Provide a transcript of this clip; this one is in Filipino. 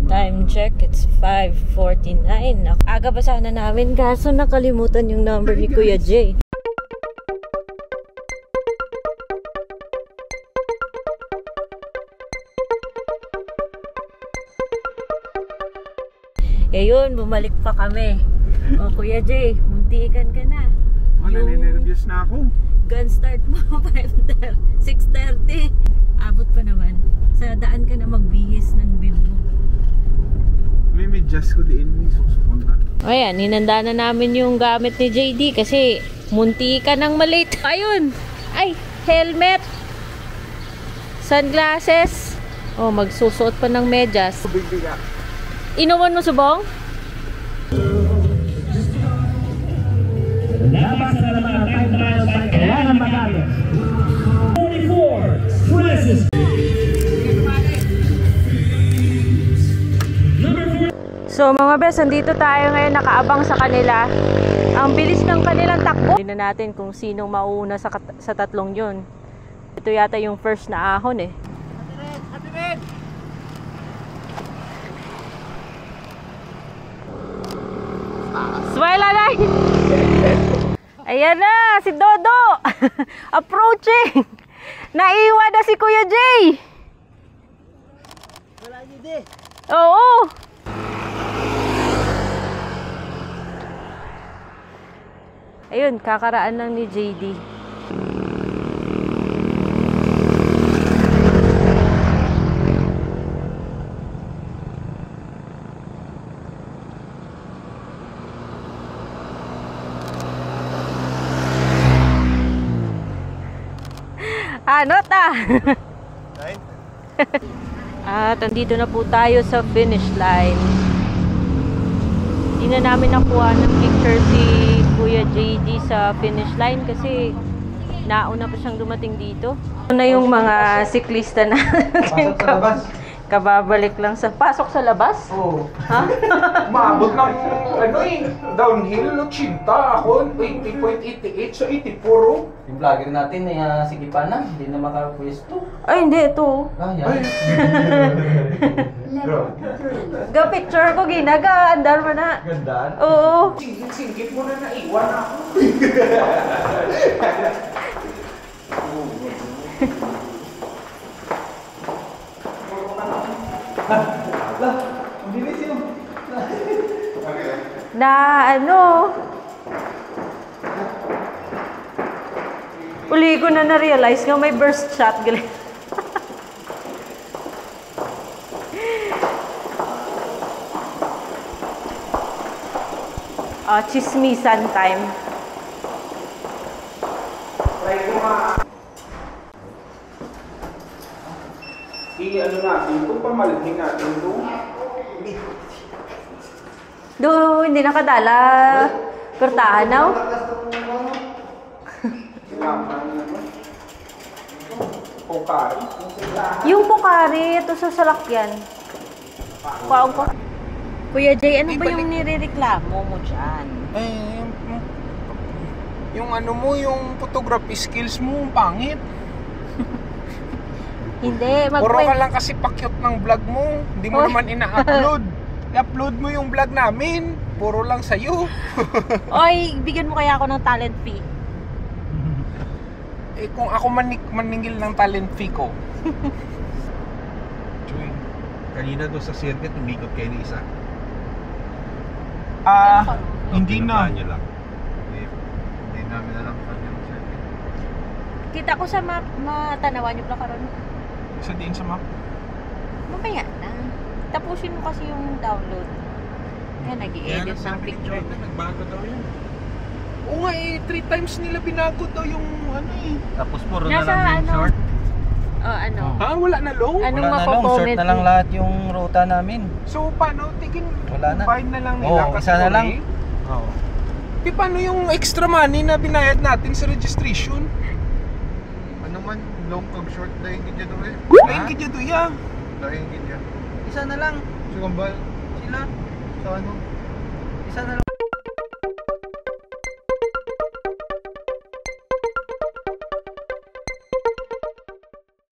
Time check, it's 5:49. Aga pa sana namin kaso nakalimutan yung number ni Kuya Jay. Ngayon, bumalik pa kami. O Kuya Jay, muntikan ka na. Naninervyos na ako. Gun start mo 6:30. Abot pa naman. Sa daan ka na magbihis ng bib mo. May medyas ko din. May susunod. O yan, hinanda na namin yung gamit ni JD kasi munti ka nang malate. Ayun! Ay, helmet! Sunglasses! O, magsusuot pa ng medyas. Inuman mo subong? Labas na naman ang time trial by Kailangan Magalos. 44 Princess. So mga bes, andito tayo ngayon nakaabang sa kanila. Ang bilis ng kanilang takbo. Hindi na natin kung sinong mauuna sa tatlong yun. Ito yata yung first na ahon eh. Ate Red! Smile alay! Ayan na, si Dodo! Approaching! Naiwan na si Kuya Jay! Wala niyo di! Oo! Ayun, kakaraan lang ni JD. Ano ta? At andito na po tayo sa finish line. Hindi na namin nakuha ng picture si Kuya JD sa finish line kasi nauna pa siyang dumating dito. Ito na yung mga siklista na kababalik lang sa pasok sa labas. Oo. Ha? Maabot ng downhill 80 ako 80.88 so 84. Yung vlogger natin ay si Kipana, hindi na makapwesto. Ay, hindi. Ito. Ah, yan. Ga picture ko, ginaga. Andar mo na. Gandaan? Oo. Singit mo na naiwan ako. Ang bilis yun. Na ano? Uli ko na na-realize nga may burst shot. Galing. Chismisan time. I-ano natin ito, pamalhin natin ito. Do, hindi nakadala. Pertahan na. Pokari. Yung Pocari, ito sa salakyan. Kuwaon ko. Kuya Jay, ano ba yung nirereklamo mo dyan? Eh, yung ano mo, yung photography skills mo, pangit. Hindi, Puro ka lang kasi pakyot ng vlog mo. Hindi mo naman ina-upload. I-upload mo yung vlog namin. Puro lang sa'yo. Oy, bigyan mo kaya ako ng talent fee. Eh, kung ako maningil ng talent fee ko. Chuy, kanina doon sa circuit, umikot kayo ni isa. Hindi na. Nyo lang. Hindi namin alam kanyang circuit. Kita ko sa map, matanawan niyo pala karon. Isa din sa map. Mamaya na. Tapusin mo kasi yung download. Yan, nag-i-edit ng picture. Nagbago daw yun. Oo nga eh, 3 times nila binago daw yung ano eh. Tapos puro na Nasa lang yung ano? short. Oh, ano? Ha? Wala na long? Anong Wala na lang, mako-comment short na lang mo? lahat yung ruta namin. So paano? Tigin, Wala na. combine na lang nila. Oo, isa na lang. Oo. Eh, paano yung extra money na binayad natin sa registration? Ano man, long kag short na yung gidya doon eh. Lain kidya to ya. Dahil gidya. Isa na lang. So kambal, Sila. sa ano? Isa na lang.